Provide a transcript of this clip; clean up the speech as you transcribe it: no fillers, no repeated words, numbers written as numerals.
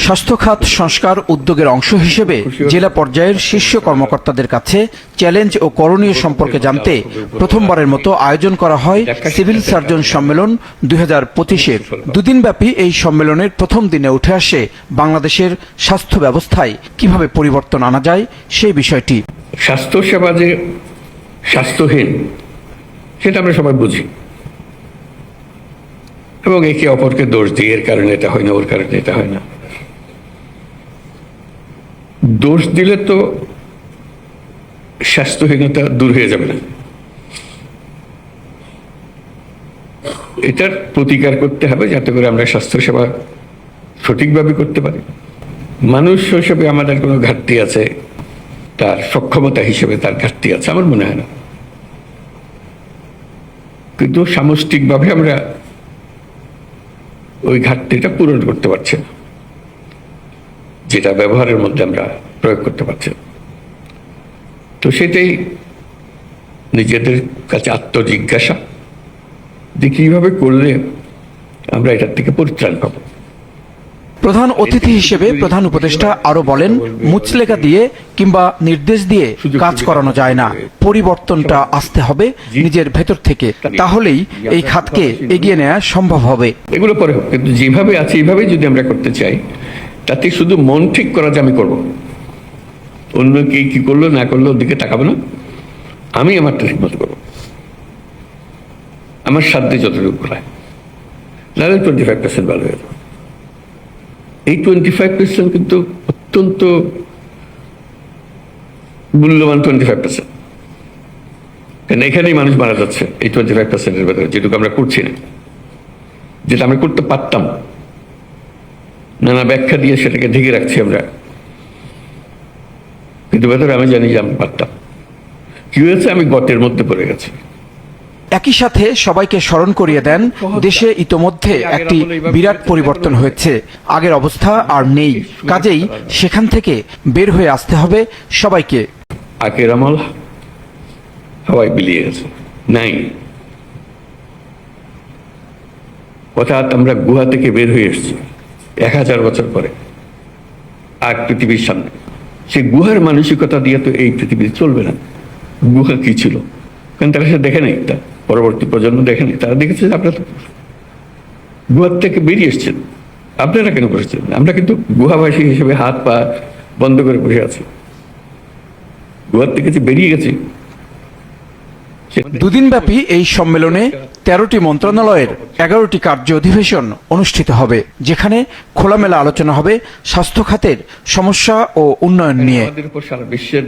স্বাস্থ্য খাত সংস্কার উদ্যোগের অংশ হিসেবে জেলা পর্যায়ের শীর্ষ কর্মকর্তাদের কাছে চ্যালেঞ্জ ও করণীয় সম্পর্কে জানতে প্রথমবারের মতো আয়োজন করা হয় সিভিল সার্জন সম্মেলন 2025-এর। দুদিনব্যাপী এই সম্মেলনের প্রথম দিনে উঠে আসে বাংলাদেশের স্বাস্থ্য ব্যবস্থায় কিভাবে পরিবর্তন আনা যায় সেই বিষয়টি। স্বাস্থ্যসেবা যে স্বাস্থ্যহীন সেটা আমরা সবাই বুঝি এবং একে অপরকে দোষ দিই, এর কারণে এটা হয় না, ওর কারণে এটা হয় না। দোষ দিলে তো স্বাস্থ্যহীনতা দূর হয়ে যাবে না, এটার প্রতিকার করতে হবে যাতে করে আমরা স্বাস্থ্যসেবা সঠিকভাবে করতে পারি। মানুষ হিসেবে আমাদের কোনো ঘাটতি আছে, তার সক্ষমতা হিসেবে তার ঘাটতি আছে, আমার মনে হয় না, কিন্তু সামষ্টিকভাবে আমরা ওই ঘাটতিটা পূরণ করতে পারছি না, যেটা ব্যবহারের মধ্যে আমরা প্রয়োগ করতে পারছি না। তো সেটাই নিজেদের কাছে আত্মজিজ্ঞাসা যে কিভাবে করলে আমরা এটার থেকে পরিত্রাণ পাবো। প্রধান অতিথি হিসেবে প্রধান উপদেষ্টা আরো বলেন, মুচলেখা দিয়ে কিংবা নির্দেশ দিয়ে কাজ করানো যায় না, পরিবর্তনটা আসতে হবে নিজের ভেতর থেকে, তাহলেই এই খাতকে এগিয়ে নেওয়া সম্ভব হবে। এগুলো পরে হোক, কিন্তু যেভাবে আছে এইভাবেই যদি আমরা করতে চাই, তাতে শুধু মন ঠিক করা যে আমি করবো, অন্য কে কি করলো না করলো ওর দিকে তাকাবো না, আমি আমারটা ঠিক মতো করবো, আমার সাধ্যে যতটুকু করায়, নাহলে 25% ভালো হয়ে যাবে। এই 25% কিন্তু অত্যন্ত মূল্যবান 25%, কারণ এখানেই মানুষ মারা যাচ্ছে এই 25%-এর ভেতরে, যেটুকু আমরা করছি না, যেটা আমরা করতে পারতাম, নানা ব্যাখ্যা দিয়ে সেটাকে ঢেকে রাখছি আমরা, কিন্তু ভেতরে আমি জানি যে আমি পারতাম। কি হয়েছে, আমি গটের মধ্যে পড়ে গেছি। একই সাথে সবাইকে স্মরণ করিয়ে দেন, দেশে ইতোমধ্যে একটি বিরাট পরিবর্তন হয়েছে, আগের অবস্থা আর নেই, কাজেই সেখান থেকে বের হয়ে আসতে হবে সবাইকে। আগের আমল হাওয়ায় বিলিয়ে গেছে, নাই। অর্থাৎ আমরা গুহা থেকে বের হয়ে এসেছি 1000 বছর পরে, আর পৃথিবীর সামনে সেই গুহার মানসিকতা দিয়ে তো এই পৃথিবী চলবে না। গুহা কি ছিল, কারণ তারা সে দেখে নাই, তা পরবর্তী প্রজন্ম দেখে নাই, তারা দেখেছে যে আপনারা গুহার থেকে বেরিয়ে এসছেন, আপনারা কেন বসেছেন? আমরা কিন্তু গুহাবাসী হিসেবে হাত পা বন্ধ করে বসে আছি, গুহার থেকে যে বেরিয়ে গেছি। দুদিনব্যাপী এই সম্মেলনে 13টি মন্ত্রণালয়ের 11টি কার্য অধিবেশন অনুষ্ঠিত হবে, যেখানে খোলামেলা আলোচনা হবে স্বাস্থ্য খাতের সমস্যা ও উন্নয়ন নিয়ে। আমাদের উপর সারা বিশ্বের